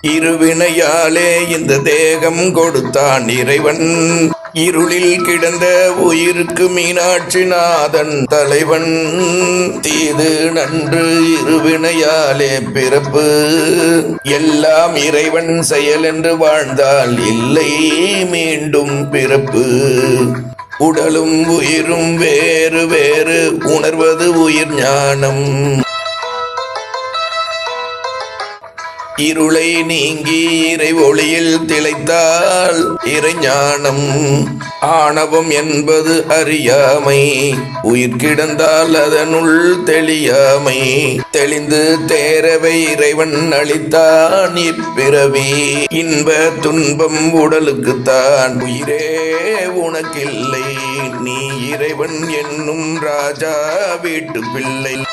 இருவினையாலே இந்த தேகம் கொடுத்தான் இறைவன். இருளில் கிடந்த உயிருக்கு மீனாட்சி நாதன் தலைவன். தீது நன்று இருவினையாலே பிறப்பு, எல்லாம் இறைவன் செயல் என்று வாழ்ந்தால் இல்லை மீண்டும் பிறப்பு. உடலும் உயிரும் வேறு வேறு, உணர்வது உயிர் ஞானம். இருளை நீங்கி இறை ஒளியில் திளைத்தால் இறைஞானம். ஆணவம் என்பது அறியாமை, உயிர் கிடந்தால் அதனுள் தெளியாமை. தெளிந்து தேரவை இறைவன் அளித்தான் இப்பிறவி. இன்ப துன்பம் உடலுக்குத்தான், உயிரே உனக்கில்லை. நீ இறைவன் என்னும் ராஜா வீட்டு பிள்ளை.